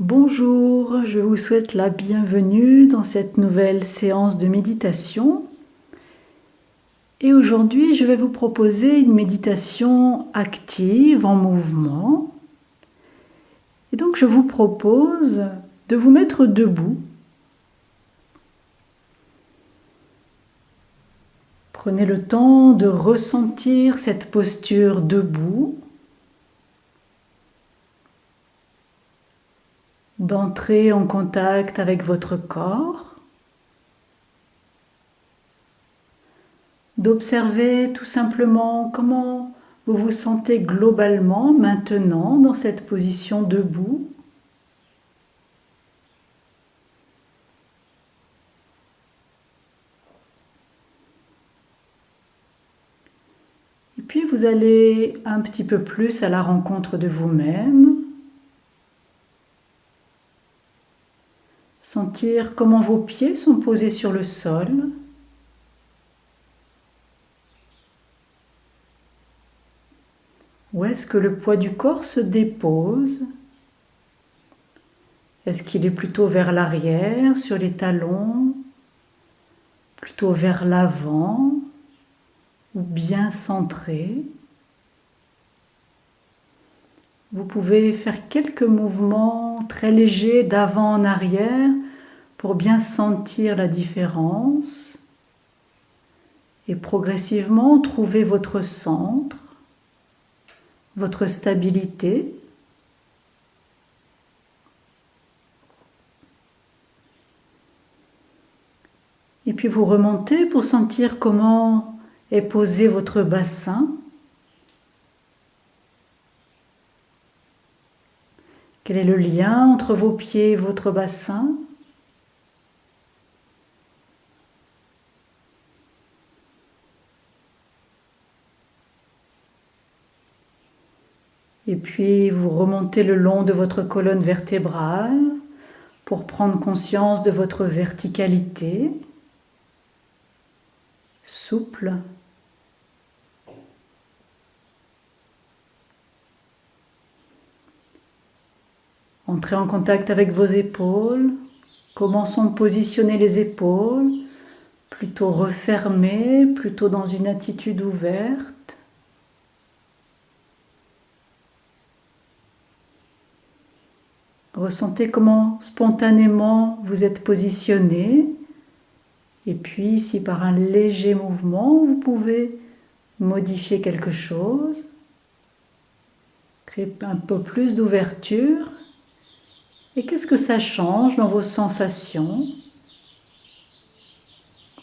Bonjour, je vous souhaite la bienvenue dans cette nouvelle séance de méditation. Et aujourd'hui, je vais vous proposer une méditation active, en mouvement. Et donc, je vous propose de vous mettre debout. Prenez le temps de ressentir cette posture debout, d'entrer en contact avec votre corps, d'observer tout simplement comment vous vous sentez globalement maintenant dans cette position debout. Et puis vous allez un petit peu plus à la rencontre de vous-même. Sentir comment vos pieds sont posés sur le sol. Où est-ce que le poids du corps se dépose? Est-ce qu'il est plutôt vers l'arrière, sur les talons, plutôt vers l'avant, ou bien centré? Vous pouvez faire quelques mouvements très légers d'avant en arrière pour bien sentir la différence et progressivement trouver votre centre, votre stabilité. Et puis vous remontez pour sentir comment est posé votre bassin. Quel est le lien entre vos pieds et votre bassin? Et puis vous remontez le long de votre colonne vertébrale pour prendre conscience de votre verticalité, souple. Entrez en contact avec vos épaules. Comment sont positionnées les épaules? Plutôt refermées, plutôt dans une attitude ouverte. Ressentez comment spontanément vous êtes positionné. Et puis, si par un léger mouvement, vous pouvez modifier quelque chose, créer un peu plus d'ouverture. Et qu'est-ce que ça change dans vos sensations,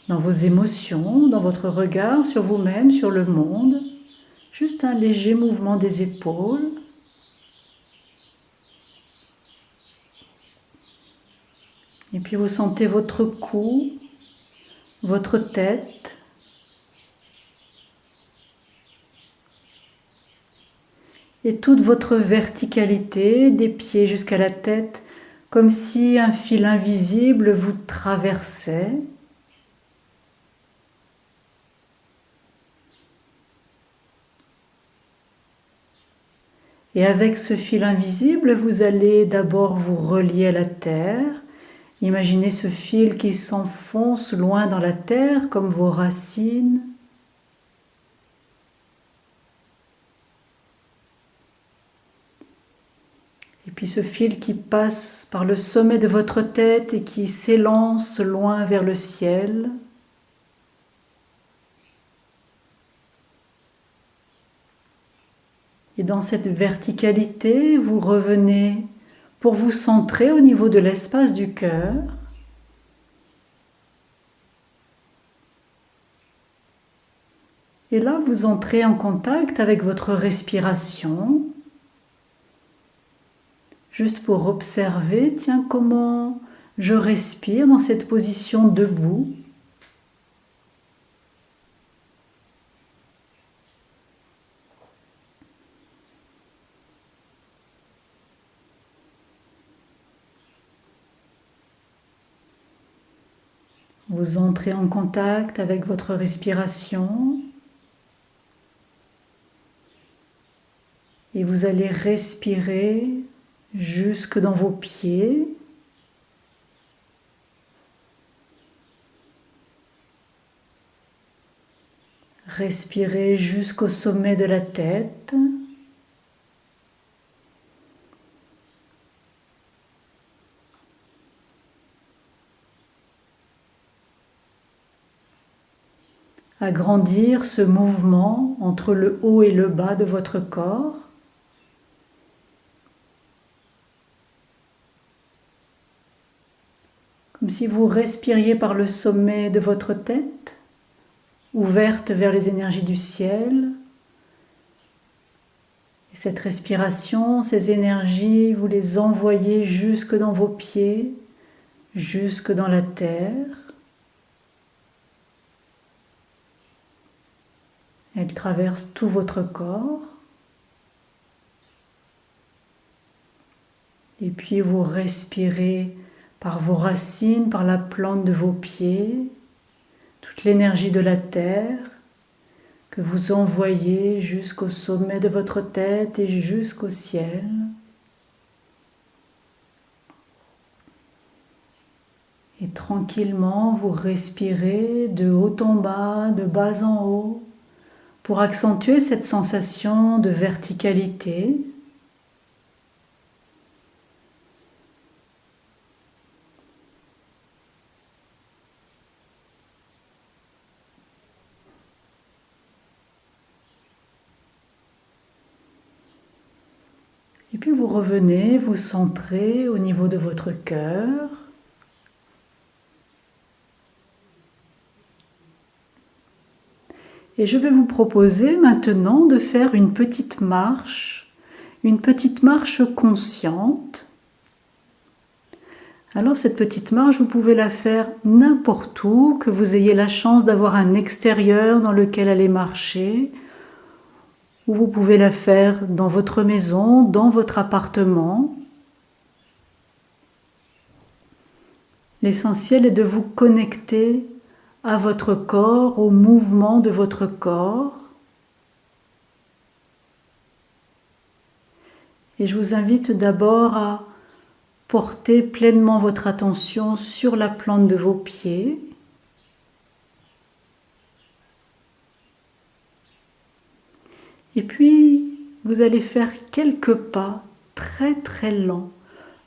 dans vos émotions, dans votre regard sur vous-même, sur le monde? Juste un léger mouvement des épaules. Et puis vous sentez votre cou, votre tête. Et toute votre verticalité, des pieds jusqu'à la tête, comme si un fil invisible vous traversait. Et avec ce fil invisible, vous allez d'abord vous relier à la terre. Imaginez ce fil qui s'enfonce loin dans la terre, comme vos racines. Et puis ce fil qui passe par le sommet de votre tête et qui s'élance loin vers le ciel. Et dans cette verticalité, vous revenez pour vous centrer au niveau de l'espace du cœur. Et là, vous entrez en contact avec votre respiration. Juste pour observer, tiens, comment je respire dans cette position debout. Vous entrez en contact avec votre respiration et vous allez respirer jusque dans vos pieds. Respirez jusqu'au sommet de la tête. Agrandir ce mouvement entre le haut et le bas de votre corps. Comme si vous respiriez par le sommet de votre tête, ouverte vers les énergies du ciel. Et cette respiration, ces énergies, vous les envoyez jusque dans vos pieds, jusque dans la terre. Elles traversent tout votre corps. Et puis vous respirez par vos racines, par la plante de vos pieds, toute l'énergie de la terre que vous envoyez jusqu'au sommet de votre tête et jusqu'au ciel. Et tranquillement, vous respirez de haut en bas, de bas en haut, pour accentuer cette sensation de verticalité. Et puis vous revenez, vous centrez au niveau de votre cœur. Et je vais vous proposer maintenant de faire une petite marche consciente. Alors cette petite marche, vous pouvez la faire n'importe où, que vous ayez la chance d'avoir un extérieur dans lequel aller marcher, ou vous pouvez la faire dans votre maison, dans votre appartement. L'essentiel est de vous connecter à votre corps, au mouvement de votre corps. Et je vous invite d'abord à porter pleinement votre attention sur la plante de vos pieds. Et puis, vous allez faire quelques pas très très lents,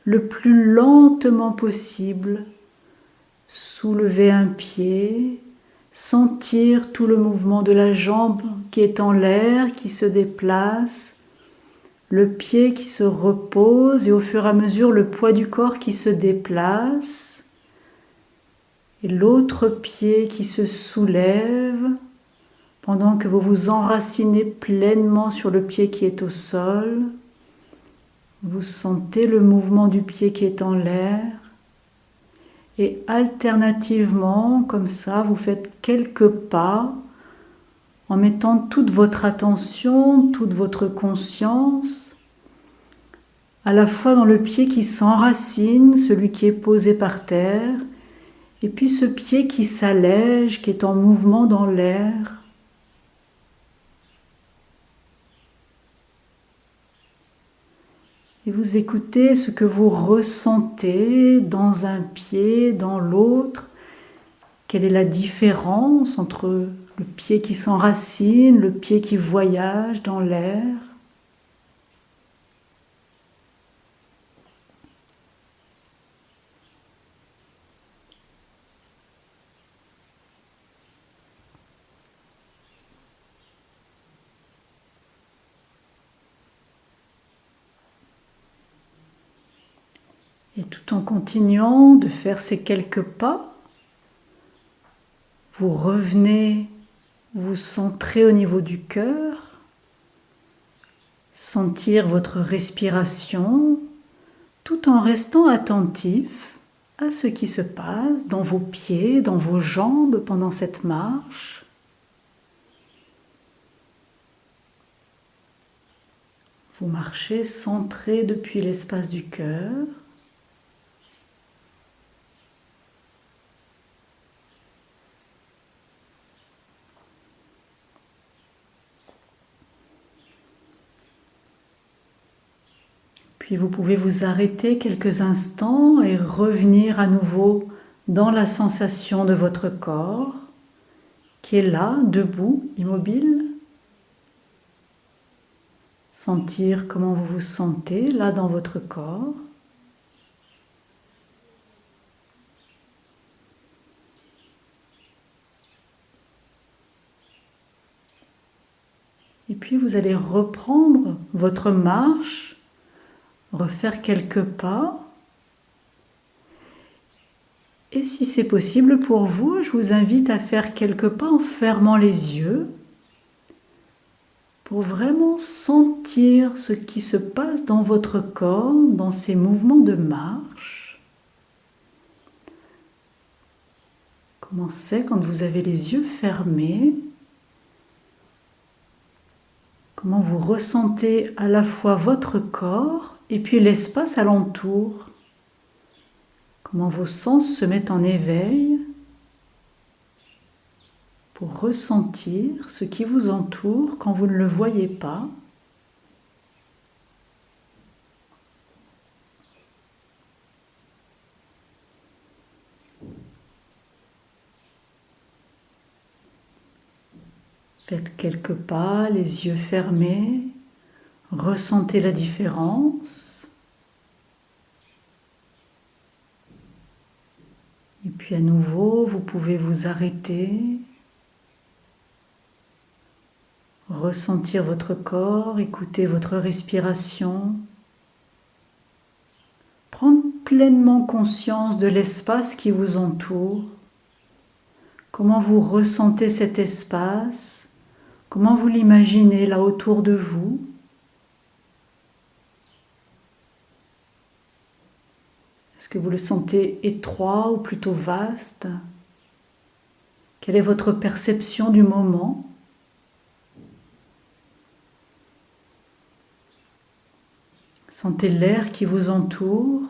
le plus lentement possible. Soulever un pied, sentir tout le mouvement de la jambe qui est en l'air, qui se déplace, le pied qui se repose et au fur et à mesure le poids du corps qui se déplace et l'autre pied qui se soulève pendant que vous vous enracinez pleinement sur le pied qui est au sol. Vous sentez le mouvement du pied qui est en l'air et alternativement, comme ça, vous faites quelques pas en mettant toute votre attention, toute votre conscience à la fois dans le pied qui s'enracine, celui qui est posé par terre, et puis ce pied qui s'allège, qui est en mouvement dans l'air. Et vous écoutez ce que vous ressentez dans un pied, dans l'autre. Quelle est la différence entre le pied qui s'enracine, le pied qui voyage dans l'air? Et tout en continuant de faire ces quelques pas, vous revenez vous centrer au niveau du cœur, sentir votre respiration, tout en restant attentif à ce qui se passe dans vos pieds, dans vos jambes pendant cette marche. Vous marchez centré depuis l'espace du cœur. Puis vous pouvez vous arrêter quelques instants et revenir à nouveau dans la sensation de votre corps qui est là, debout, immobile. Sentir comment vous vous sentez là dans votre corps. Et puis vous allez reprendre votre marche, refaire quelques pas. Et si c'est possible pour vous, je vous invite à faire quelques pas en fermant les yeux pour vraiment sentir ce qui se passe dans votre corps, dans ces mouvements de marche. Comment c'est quand vous avez les yeux fermés? Comment vous ressentez à la fois votre corps et puis l'espace alentour? Comment vos sens se mettent en éveil pour ressentir ce qui vous entoure quand vous ne le voyez pas. Faites quelques pas, les yeux fermés, ressentez la différence. Et puis à nouveau, vous pouvez vous arrêter, ressentir votre corps, écouter votre respiration, prendre pleinement conscience de l'espace qui vous entoure, comment vous ressentez cet espace, comment vous l'imaginez là autour de vous. Est-ce que vous le sentez étroit ou plutôt vaste? Quelle est votre perception du moment? Sentez l'air qui vous entoure.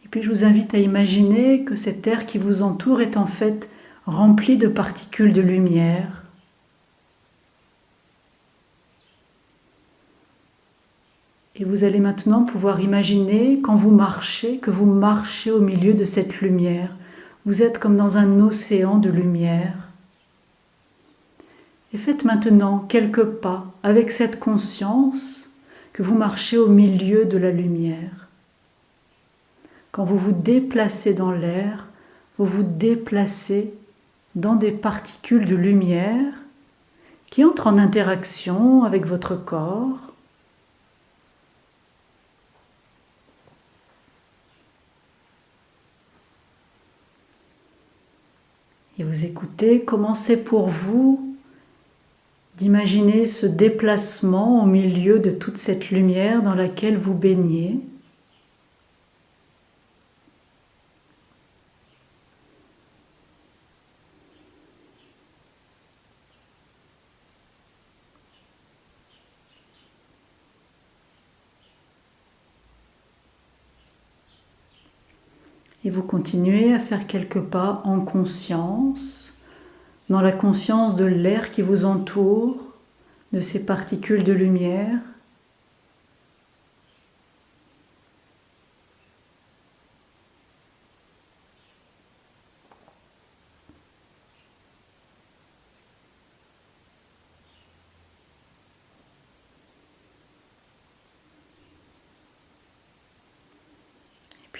Et puis je vous invite à imaginer que cet air qui vous entoure est en fait rempli de particules de lumière. Et vous allez maintenant pouvoir imaginer quand vous marchez, que vous marchez au milieu de cette lumière. Vous êtes comme dans un océan de lumière. Et faites maintenant quelques pas avec cette conscience que vous marchez au milieu de la lumière. Quand vous vous déplacez dans l'air, vous vous déplacez dans des particules de lumière qui entrent en interaction avec votre corps. Et vous écoutez comment c'est pour vous d'imaginer ce déplacement au milieu de toute cette lumière dans laquelle vous baignez. Et vous continuez à faire quelques pas en conscience, dans la conscience de l'air qui vous entoure, de ces particules de lumière.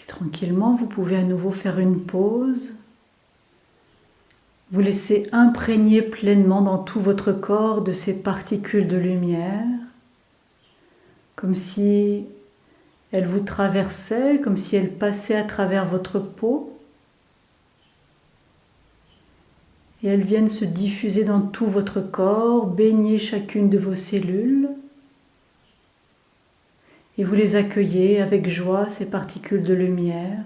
Tranquillement, vous pouvez à nouveau faire une pause. Vous laissez imprégner pleinement dans tout votre corps de ces particules de lumière, comme si elles vous traversaient, comme si elles passaient à travers votre peau. Et elles viennent se diffuser dans tout votre corps, baigner chacune de vos cellules. Et vous les accueillez avec joie, ces particules de lumière.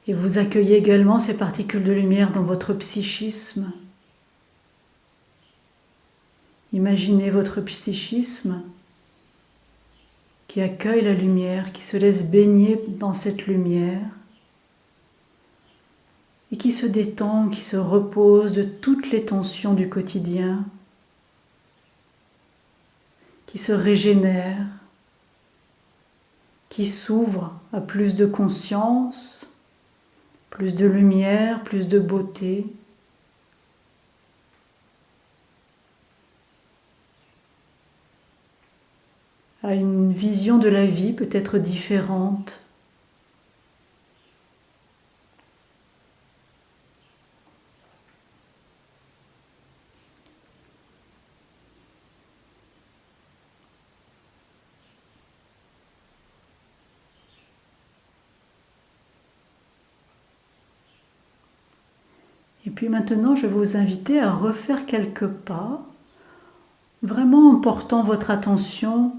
Et vous accueillez également ces particules de lumière dans votre psychisme. Imaginez votre psychisme qui accueille la lumière, qui se laisse baigner dans cette lumière et qui se détend, qui se repose de toutes les tensions du quotidien, qui se régénère, qui s'ouvre à plus de conscience, plus de lumière, plus de beauté. À une vision de la vie peut-être différente. Et puis maintenant, je vais vous inviter à refaire quelques pas, vraiment en portant votre attention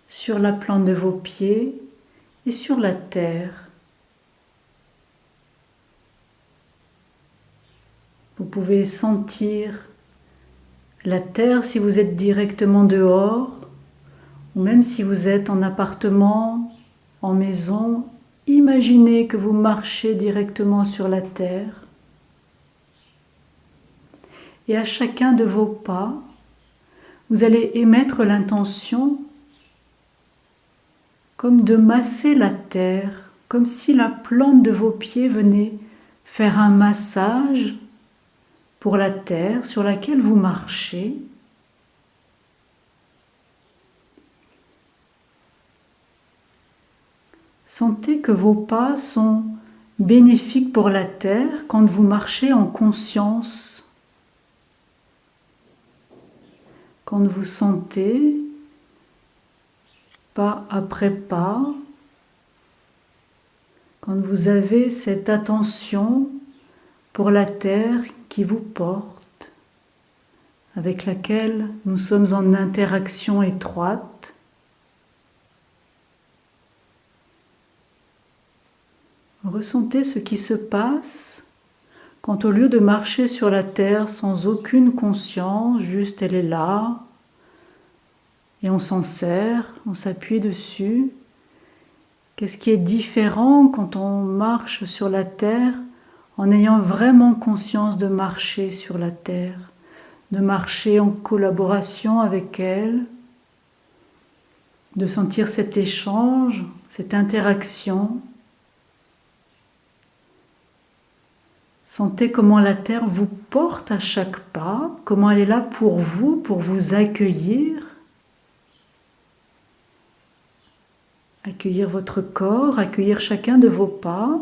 sur la plante de vos pieds et sur la terre. Vous pouvez sentir la terre si vous êtes directement dehors, ou même si vous êtes en appartement, en maison, imaginez que vous marchez directement sur la terre. Et à chacun de vos pas, vous allez émettre l'intention comme de masser la terre, comme si la plante de vos pieds venait faire un massage pour la terre sur laquelle vous marchez. Sentez que vos pas sont bénéfiques pour la terre quand vous marchez en conscience. Quand vous sentez, pas après pas, quand vous avez cette attention pour la terre qui vous porte, avec laquelle nous sommes en interaction étroite. Ressentez ce qui se passe quand au lieu de marcher sur la terre sans aucune conscience, juste elle est là, et on s'en sert, on s'appuie dessus. Qu'est-ce qui est différent quand on marche sur la terre en ayant vraiment conscience de marcher sur la terre, de marcher en collaboration avec elle, de sentir cet échange, cette interaction. Sentez comment la terre vous porte à chaque pas, comment elle est là pour vous accueillir. Accueillir votre corps, accueillir chacun de vos pas.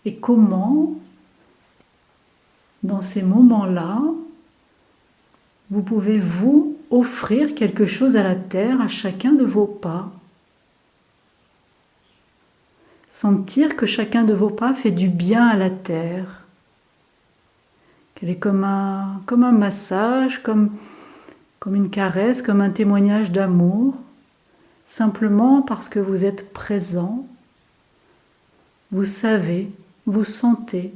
Et comment, dans ces moments-là, vous pouvez vous offrir quelque chose à la terre, à chacun de vos pas. Sentir que chacun de vos pas fait du bien à la terre. Qu'elle est comme un massage, comme une caresse, comme un témoignage d'amour, simplement parce que vous êtes présent, vous savez, vous sentez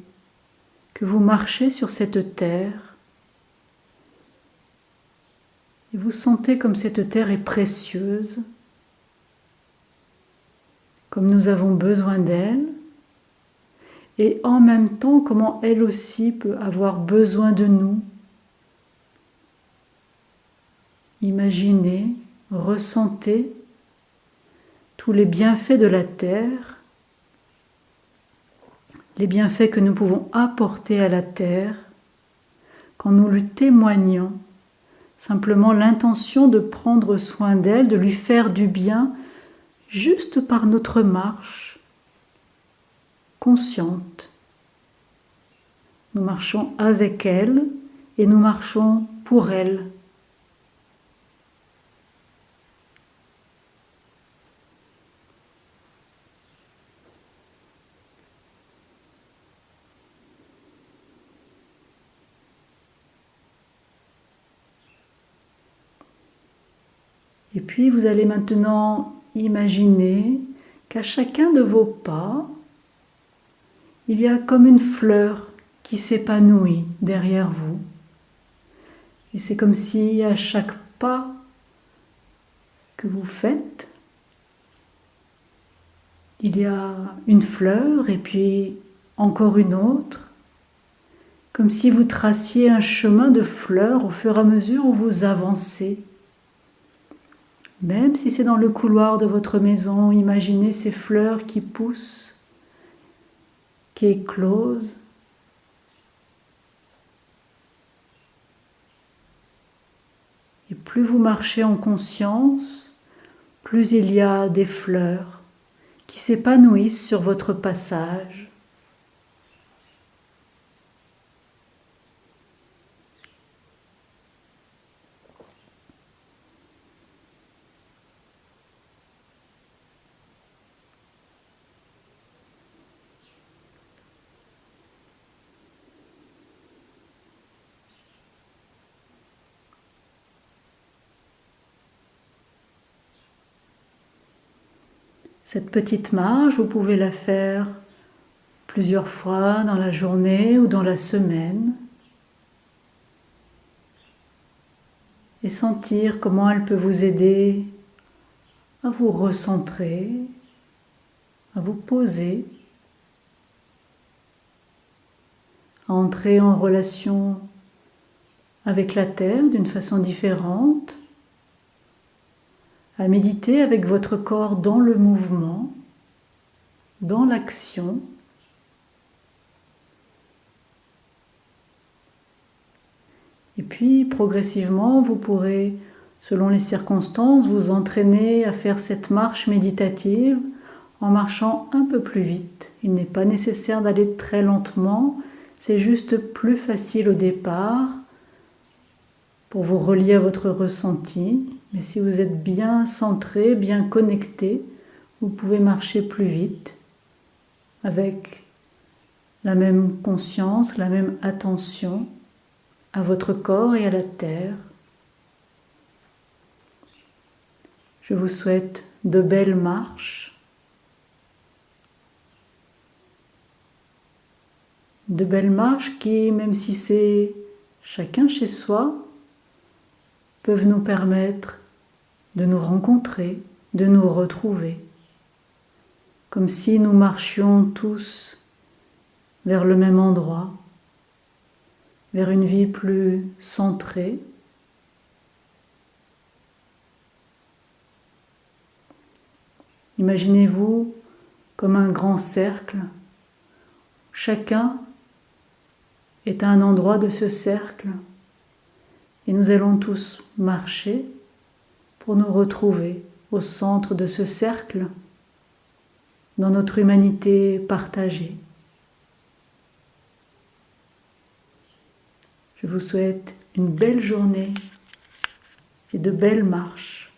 que vous marchez sur cette terre et vous sentez comme cette terre est précieuse, comme nous avons besoin d'elle, et en même temps comment elle aussi peut avoir besoin de nous. Imaginez, ressentez tous les bienfaits de la terre, les bienfaits que nous pouvons apporter à la terre quand nous lui témoignons, simplement l'intention de prendre soin d'elle, de lui faire du bien, juste par notre marche consciente. Nous marchons avec elle et nous marchons pour elle. Et puis vous allez maintenant imaginer qu'à chacun de vos pas, il y a comme une fleur qui s'épanouit derrière vous. Et c'est comme si à chaque pas que vous faites, il y a une fleur et puis encore une autre, comme si vous traciez un chemin de fleurs au fur et à mesure où vous avancez. Même si c'est dans le couloir de votre maison, imaginez ces fleurs qui poussent, qui éclosent. Et plus vous marchez en conscience, plus il y a des fleurs qui s'épanouissent sur votre passage. Cette petite marche, vous pouvez la faire plusieurs fois dans la journée ou dans la semaine et sentir comment elle peut vous aider à vous recentrer, à vous poser, à entrer en relation avec la terre d'une façon différente, à méditer avec votre corps dans le mouvement, dans l'action. Et puis, progressivement, vous pourrez, selon les circonstances, vous entraîner à faire cette marche méditative en marchant un peu plus vite. Il n'est pas nécessaire d'aller très lentement, c'est juste plus facile au départ pour vous relier à votre ressenti. Mais si vous êtes bien centré, bien connecté, vous pouvez marcher plus vite avec la même conscience, la même attention à votre corps et à la terre. Je vous souhaite de belles marches, qui, même si c'est chacun chez soi, peuvent nous permettre de nous rencontrer, de nous retrouver, comme si nous marchions tous vers le même endroit, vers une vie plus centrée. Imaginez-vous comme un grand cercle. Chacun est à un endroit de ce cercle et nous allons tous marcher pour nous retrouver au centre de ce cercle, dans notre humanité partagée. Je vous souhaite une belle journée et de belles marches.